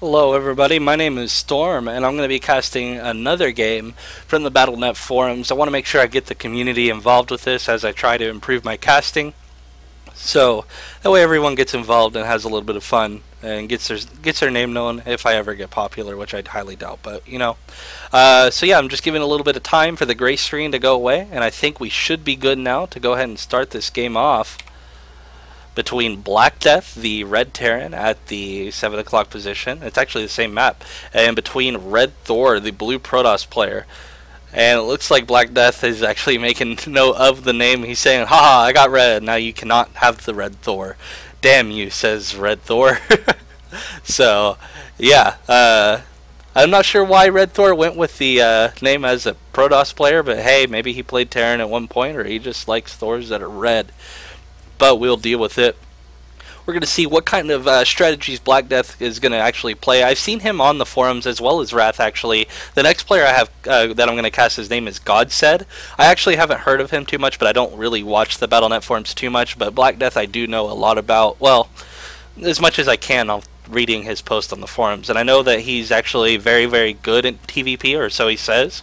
Hello everybody, my name is Storm and I'm going to be casting another game from the Battle.net forums. I want to make sure I get the community involved with this as I try to improve my casting. So that way everyone gets involved and has a little bit of fun and gets their name known if I ever get popular, which I highly doubt, but you know. So yeah, I'm just giving a little bit of time for the gray screen to go away, and I think we should be good now to go ahead and start this game off between BlackDeath, the red Terran at the 7 o'clock position. It's actually the same map. And between RedThor, the blue Protoss player. And it looks like BlackDeath is actually making note of the name. He's saying, haha, I got red. Now you cannot have the RedThor. Damn you, says RedThor. So, yeah. I'm not sure why RedThor went with the name as a Protoss player. But hey, maybe he played Terran at one point. Or he just likes Thors that are red. But we'll deal with it. We're going to see what kind of strategies BlackDeath is going to actually play. I've seen him on the forums as well as Wrath, actually. The next player I have that I'm going to cast, his name is Godsaid. I actually haven't heard of him too much, but I don't really watch the Battle.net forums too much. But BlackDeath I do know a lot about, well, as much as I can on reading his post on the forums. And I know that he's actually very, very good at TVP, or so he says.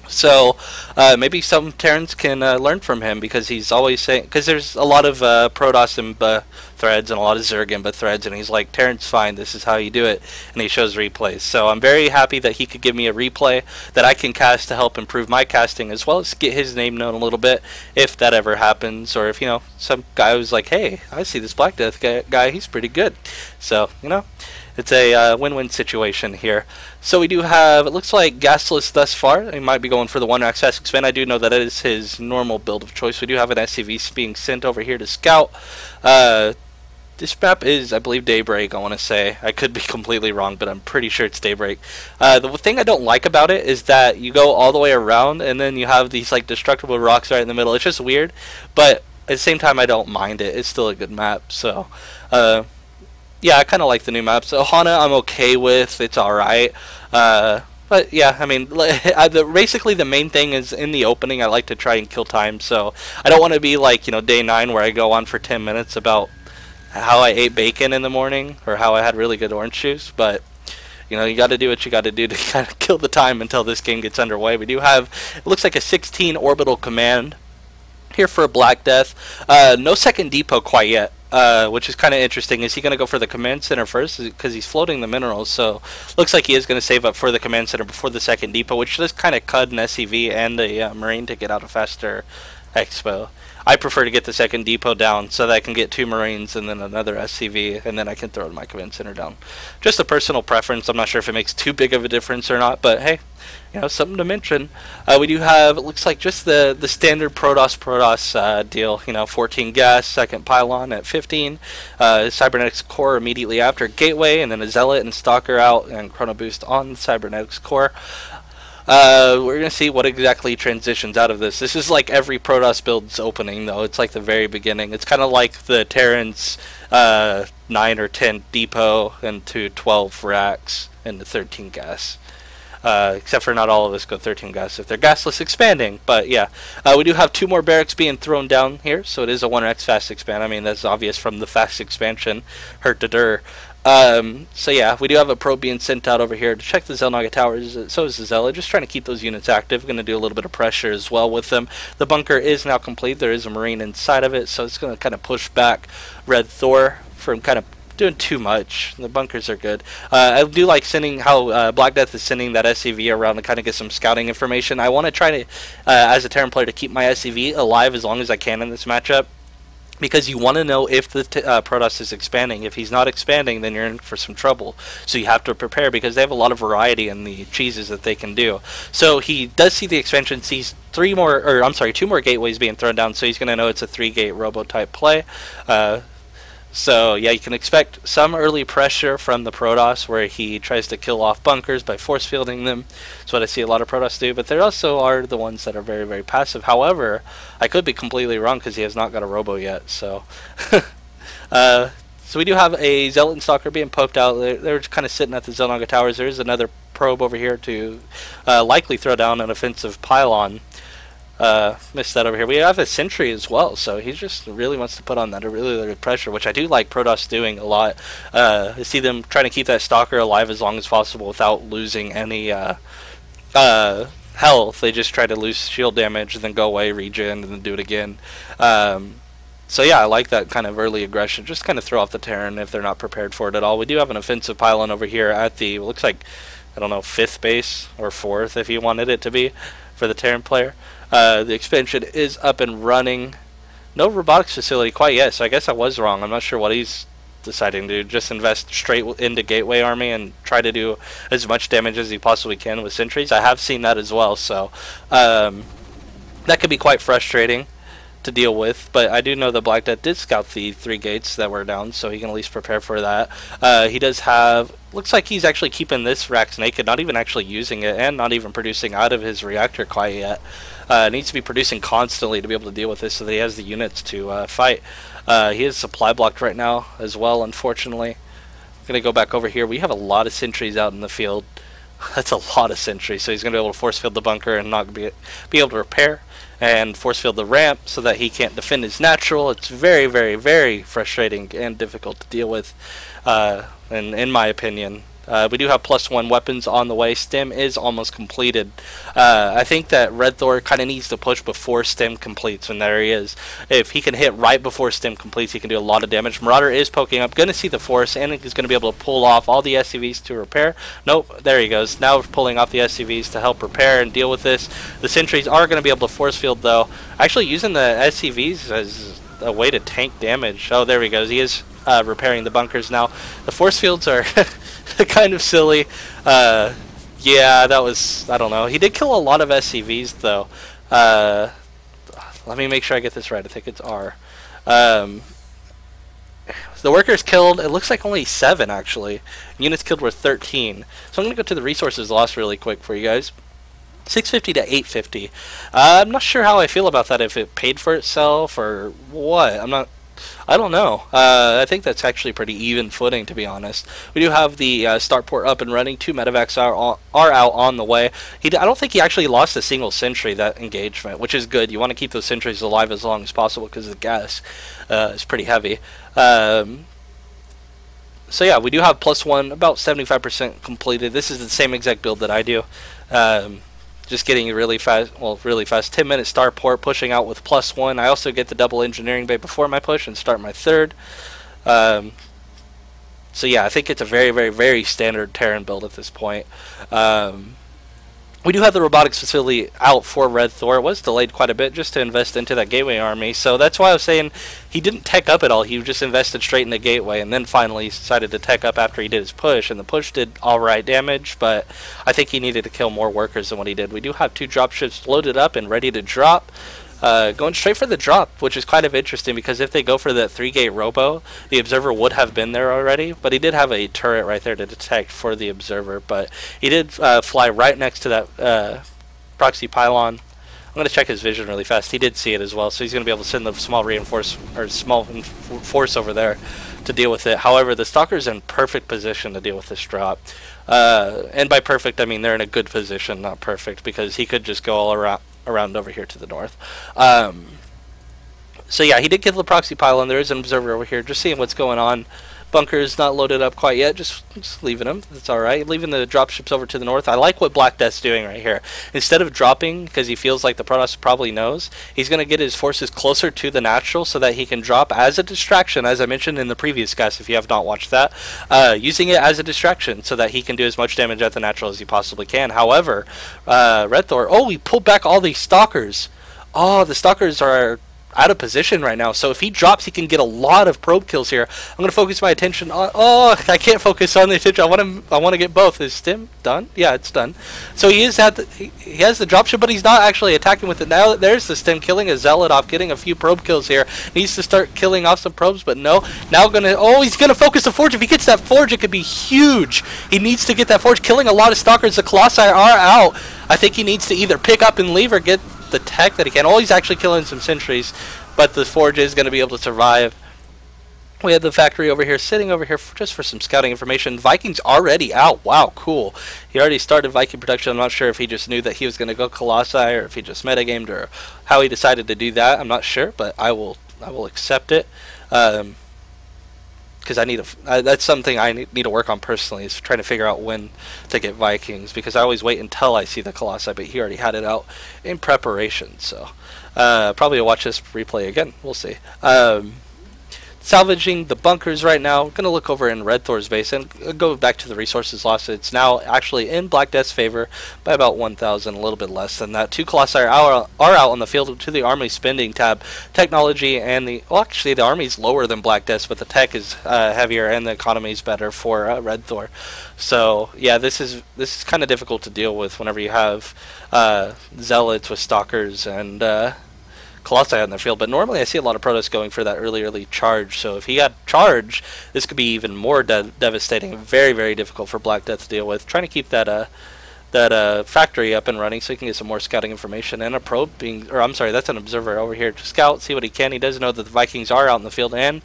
So maybe some Terrans can learn from him, because he's always saying, because there's a lot of Protoss Imba threads and a lot of Zerg Imba threads, and he's like, Terran's fine, this is how you do it, and he shows replays. So I'm very happy that he could give me a replay that I can cast to help improve my casting, as well as get his name known a little bit, if that ever happens, or if, you know, some guy was like, hey, I see this BlackDeath guy, he's pretty good. So, you know, it's a win-win situation here. So we do have, it looks like Gasless thus far. He might be going for the 1-rack fast expand. I do know that it is his normal build of choice. We do have an SCV being sent over here to scout. This map is, I believe, Daybreak, I want to say. I could be completely wrong, but I'm pretty sure it's Daybreak. The thing I don't like about it is that you go all the way around, and then you have these like destructible rocks right in the middle. It's just weird, but at the same time, I don't mind it. It's still a good map, so... yeah, I kind of like the new maps. So Hana I'm okay with. It's alright. But yeah, I mean, basically the main thing is in the opening I like to try and kill time. So I don't want to be like, you know, day 9 where I go on for 10 minutes about how I ate bacon in the morning or how I had really good orange juice. But, you know, you got to do what you got to do to kind of kill the time until this game gets underway. We do have, it looks like a 16 orbital command here for BlackDeath. No second depot quite yet. Which is kind of interesting. Is he going to go for the command center first? Because he's floating the minerals, so looks like he is going to save up for the command center before the second depot, which does kind of cut an SCV and a Marine to get out a faster expo. I prefer to get the second depot down so that I can get 2 Marines and then another SCV, and then I can throw my command center down. Just a personal preference. I'm not sure if it makes too big of a difference or not, but hey, you know, something to mention. We do have, it looks like just the standard Protoss deal, you know, 14 gas, second pylon at 15, cybernetics core immediately after gateway, and then a zealot and stalker out, and chrono boost on the cybernetics core. We're going to see what exactly transitions out of this. This is like every Protoss build's opening, though. It's like the very beginning. It's kind of like the Terran's 9 or 10 depot into 12 racks and the 13 gas. Except for not all of us go 13 gas if they're gasless expanding. But yeah, we do have 2 more barracks being thrown down here, so it is a 1x fast expand. I mean, that's obvious from the fast expansion. Hurt to dur. So yeah, we do have a probe being sent out over here to check the Zelnaga towers. So is the Zealot, just trying to keep those units active. Going to do a little bit of pressure as well with them. The bunker is now complete. There is a Marine inside of it, so it's going to kind of push back RedThor from kind of doing too much. The bunkers are good. I do like sending how BlackDeath is sending that SCV around to kind of get some scouting information. I want to try to, as a Terran player, to keep my SCV alive as long as I can in this matchup, because you want to know if the Protoss is expanding. If he's not expanding, then you're in for some trouble. So you have to prepare, because they have a lot of variety in the cheeses that they can do. So he does see the expansion, sees 2 more gateways being thrown down, so he's going to know it's a 3-gate robo-type play. So yeah, you can expect some early pressure from the Protoss, where he tries to kill off bunkers by force fielding them. That's what I see a lot of Protoss do, but there also are the ones that are very, very passive. However, I could be completely wrong, because he has not got a robo yet. So so we do have a Zealot and Stalker being poked out. They're just kind of sitting at the Zelnaga towers. There is another probe over here to likely throw down an offensive pylon. Missed that over here. We have a sentry as well, so he just really wants to put on that really pressure, which I do like Protoss doing a lot. I see them trying to keep that stalker alive as long as possible without losing any health. They just try to lose shield damage and then go away, regen, and then do it again. So yeah, I like that kind of early aggression. Just kind of throw off the Terran if they're not prepared for it at all. We do have an offensive pylon over here at the, looks like, I don't know, 5th base or 4th if you wanted it to be for the Terran player. The expansion is up and running. No robotics facility quite yet, so I guess I was wrong. I'm not sure what he's deciding to do. Just invest straight into Gateway Army and try to do as much damage as he possibly can with sentries. I have seen that as well, so that could be quite frustrating to deal with, but I do know that BlackDeath did scout the 3 gates that were down, so he can at least prepare for that. He does have, looks like he's actually keeping this Rax naked, not even actually using it, and not even producing out of his reactor quite yet. Needs to be producing constantly to be able to deal with this so that he has the units to fight. He is supply blocked right now as well, unfortunately. I'm going to go back over here. We have a lot of sentries out in the field. That's a lot of sentries, so he's going to be able to force field the bunker and not be able to repair, and force field the ramp so that he can't defend his natural. It's very frustrating and difficult to deal with, and in my opinion. We do have +1 weapons on the way. Stem is almost completed. I think that RedThor kind of needs to push before Stem completes, and there he is. If he can hit right before Stem completes, he can do a lot of damage. Marauder is poking up, going to see the force, and he's going to be able to pull off all the SCVs to repair. Nope, there he goes. Now pulling off the SCVs to help repair and deal with this. The sentries are going to be able to force field, though. Actually using the SCVs as a way to tank damage. Oh, there he goes. He is repairing the bunkers now. The force fields are kind of silly. Yeah, that was, I don't know. He did kill a lot of SCVs, though. Let me make sure I get this right. I think it's R. The workers killed, it looks like only 7, actually. Units killed were 13. So I'm going to go to the resources lost really quick for you guys. 650 to 850. I'm not sure how I feel about that, if it paid for itself or what. I don't know. I think that's actually pretty even footing, to be honest. We do have the starport up and running. 2 medevacs are out on the way. I don't think he actually lost a single sentry that engagement, which is good. You want to keep those sentries alive as long as possible because the gas is pretty heavy. So yeah, we do have +1, about 75% completed. This is the same exact build that I do. Just getting really fast, 10-minute starport, pushing out with +1. I also get the double engineering bay before my push and start my 3rd. So yeah, I think it's a very standard Terran build at this point. We do have the robotics facility out for RedThor. It was delayed quite a bit just to invest into that Gateway Army. So that's why I was saying he didn't tech up at all. He just invested straight in the Gateway and then finally decided to tech up after he did his push. And the push did alright damage, but I think he needed to kill more workers than what he did. We do have 2 dropships loaded up and ready to drop. Going straight for the drop, which is kind of interesting because if they go for that 3-gate robo, the observer would have been there already, but he did have a turret right there to detect for the observer, but he did fly right next to that proxy pylon. I'm going to check his vision really fast. He did see it as well, so he's going to be able to send the small force over there to deal with it. However, the Stalker's in perfect position to deal with this drop. And by perfect, I mean they're in a good position, not perfect, because he could just go all around over here to the north. So yeah, he did kill the proxy pylon. There is an observer over here, just seeing what's going on. Bunker's not loaded up quite yet, just leaving them. That's alright. Leaving the dropships over to the north. I like what BlackDeath's doing right here. Instead of dropping, because he feels like the Protoss probably knows, he's going to get his forces closer to the natural so that he can drop as a distraction, as I mentioned in the previous cast, if you have not watched that. Using it as a distraction so that he can do as much damage at the natural as he possibly can. However, RedThor, oh, he pulled back all these Stalkers. Oh, the Stalkers are out of position right now, so if he drops, he can get a lot of probe kills here. I'm going to focus my attention on, oh, I can't focus on the attention. I want to get both. Is Stim done? Yeah, it's done. So he has the dropship, but he's not actually attacking with it. Now there's the Stim killing a zealot off, getting a few probe kills here. Needs to start killing off some probes, but no. Now he's gonna focus the forge. If he gets that forge, it could be huge. He needs to get that forge, killing a lot of Stalkers. The Colossi are out. I think he needs to either pick up and leave or get the tech that he can. Oh, he's actually killing some sentries, but the forge is going to be able to survive. We have the factory over here, sitting over here just for some scouting information. Vikings already out. Wow, cool. He already started Viking production. I'm not sure if he just knew that he was going to go Colossi, or if he just metagamed, or how he decided to do that. I'm not sure, but I will accept it. Because that's something I need to work on personally, is trying to figure out when to get Vikings, because I always wait until I see the Colossi, but he already had it out in preparation. So probably watch this replay again. We'll see. Salvaging the bunkers right now. Going to look over in RedThor's base and go back to the resources lost. It's now actually in BlackDeath's favor by about 1,000, a little bit less than that. 2 Colossi are out on the field to the Army spending tab. Technology and well, actually the Army's lower than BlackDeath's, but the tech is heavier and the economy is better for RedThor. So yeah, this is kind of difficult to deal with whenever you have zealots with stalkers and Colossi on the field, but normally I see a lot of Protoss going for that early charge, so if he got charge, this could be even more devastating. Very, very difficult for BlackDeath to deal with. Trying to keep that factory up and running so he can get some more scouting information, and a probe being, or I'm sorry, that's an observer over here to scout, see what he can. He does know that the Vikings are out in the field, and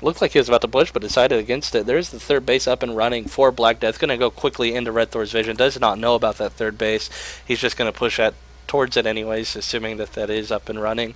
looked like he was about to push, but decided against it. There's the third base up and running for BlackDeath. Going to go quickly into RedThor's vision. Does not know about that third base. He's just going to push towards it anyways, assuming that is up and running.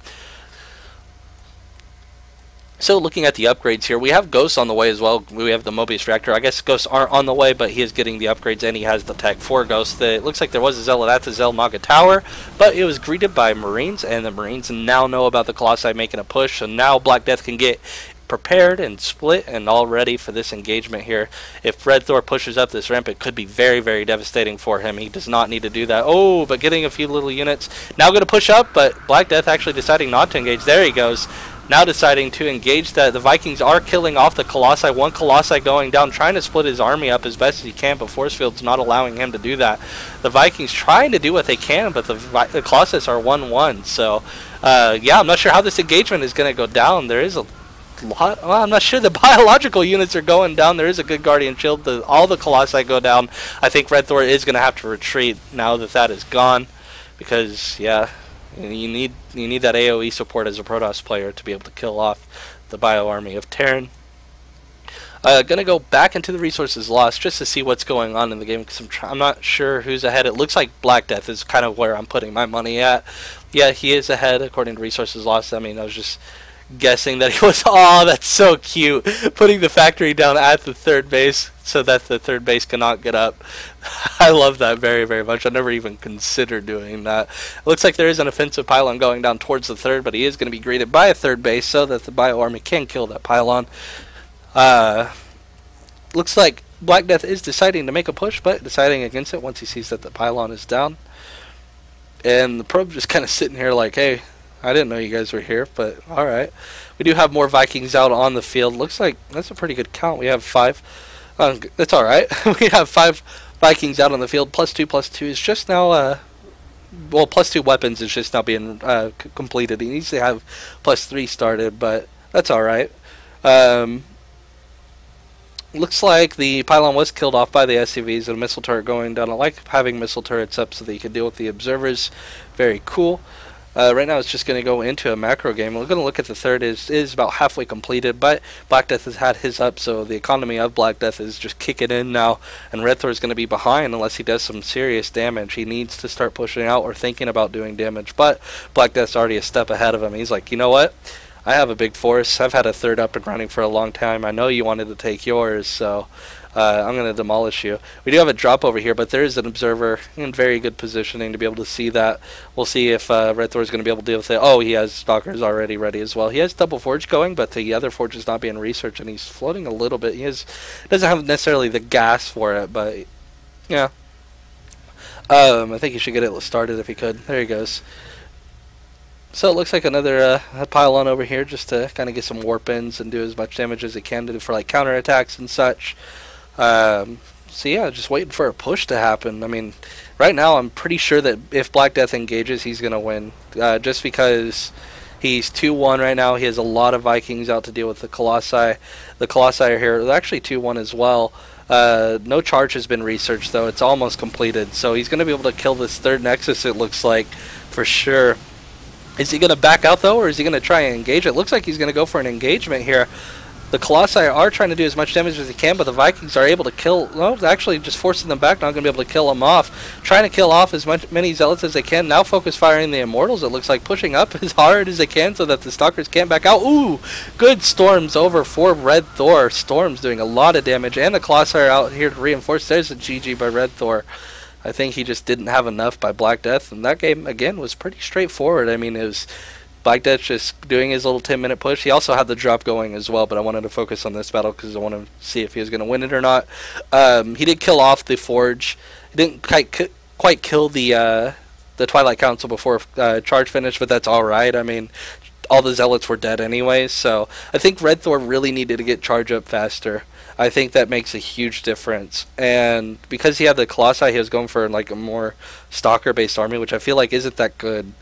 So looking at the upgrades here, we have Ghosts on the way as well. We have the Mobius Reactor. I guess Ghosts aren't on the way, but he is getting the upgrades, and he has the tech for Ghosts. It looks like there was a Zealot at the Zelnaga Tower, but it was greeted by Marines, and the Marines now know about the Colossi making a push, so now BlackDeath can get prepared and split and all ready for this engagement here. If RedThor pushes up this ramp, it could be very, very devastating for him. He does not need to do that. Oh, but getting a few little units. Now going to push up, but BlackDeath actually deciding not to engage. There he goes. Now deciding to engage that. The Vikings are killing off the Colossi. One Colossi going down, trying to split his army up as best as he can, but Force Field's not allowing him to do that. The Vikings trying to do what they can, but the Colossus are 1-1. So, yeah, I'm not sure how this engagement is going to go down. There is a lot. Well, I'm not sure the biological units are going down. There is a good Guardian Shield. All the Colossi go down. I think RedThor is going to have to retreat now that is gone, because yeah, you need that AoE support as a Protoss player to be able to kill off the bio army of Terran. Gonna go back into the resources lost just to see what's going on in the game, because I'm not sure who's ahead. It looks like BlackDeath is kind of where I'm putting my money at. Yeah, he is ahead according to resources lost. I mean, I was just guessing that he was. Oh, that's so cute, putting the factory down at the third base so that the third base cannot get up. I love that very, very much. I never even considered doing that. It looks like there is an offensive pylon going down towards the third, but he is going to be greeted by a third base so that the bio army can kill that pylon. Looks like BlackDeath is deciding to make a push, but deciding against it once he sees that the pylon is down. And the probe just kind of sitting here like, hey, I didn't know you guys were here, but alright. We do have more Vikings out on the field. Looks like that's a pretty good count. We have 5. That's alright. We have 5 Vikings out on the field. +2/+2 is just now, well, +2 weapons is just now being completed. He needs to have +3 started, but that's alright. Looks like the pylon was killed off by the SCVs and a missile turret going down. I like having missile turrets up so that you can deal with the observers. Very cool. Right now it's just going to go into a macro game. We're going to look at the third is about halfway completed, but BlackDeath has had his up, so the economy of BlackDeath is just kicking in now, and RedThor is going to be behind unless he does some serious damage. He needs to start pushing out or thinking about doing damage, but BlackDeath's already a step ahead of him. He's like, you know what? I have a big force. I've had a third up and running for a long time. I know you wanted to take yours, so I'm going to demolish you. We do have a drop over here, but there is an observer in very good positioning to be able to see that. We'll see if RedThor is going to be able to deal with it. Oh, he has Stalkers already ready as well. He has double forge going, but the other forge is not being researched, and he's floating a little bit. Doesn't have necessarily the gas for it, but yeah. I think he should get it started if he could. There he goes. So it looks like another pylon over here just to kind of get some warp ins and do as much damage as he can do for like counterattacks and such. So yeah, just waiting for a push to happen. I mean, right now I'm pretty sure that if BlackDeath engages, he's going to win. Just because he's 2-1 right now. He has a lot of Vikings out to deal with the Colossi. The Colossi are here. They're actually 2-1 as well. No charge has been researched, though. It's almost completed. So he's going to be able to kill this third Nexus, it looks like, for sure. Is he going to back out, though, or is he going to try and engage? It looks like he's going to go for an engagement here. The Colossi are trying to do as much damage as they can, but the Vikings are able to kill. Well, actually just forcing them back, not going to be able to kill them off. Trying to kill off as many Zealots as they can. Now focus firing the Immortals, it looks like, pushing up as hard as they can so that the Stalkers can't back out. Ooh, good Storms over for RedThor. Storms doing a lot of damage, and the Colossi are out here to reinforce. There's a GG by RedThor. I think he just didn't have enough by BlackDeath, and that game, again, was pretty straightforward. I mean, it was BlackDeath just doing his little 10-minute push. He also had the drop going as well, but I wanted to focus on this battle because I want to see if he was going to win it or not. He did kill off the Forge. He didn't quite kill the Twilight Council before charge finished, but that's all right. I mean, all the Zealots were dead anyway, so I think RedThor really needed to get charge up faster. I think that makes a huge difference. And because he had the Colossi, he was going for like a more Stalker-based army, which I feel like isn't that good.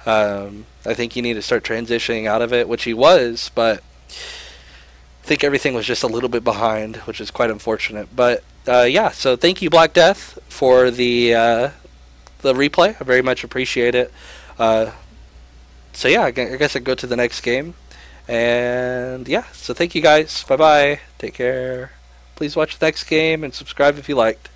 I think you need to start transitioning out of it, which he was, but I think everything was just a little bit behind, which is quite unfortunate. But yeah, so thank you, BlackDeath, for the replay. I very much appreciate it. So yeah, I guess I go to the next game. And yeah, so thank you guys. Bye-bye. Take care. Please watch the next game and subscribe if you liked.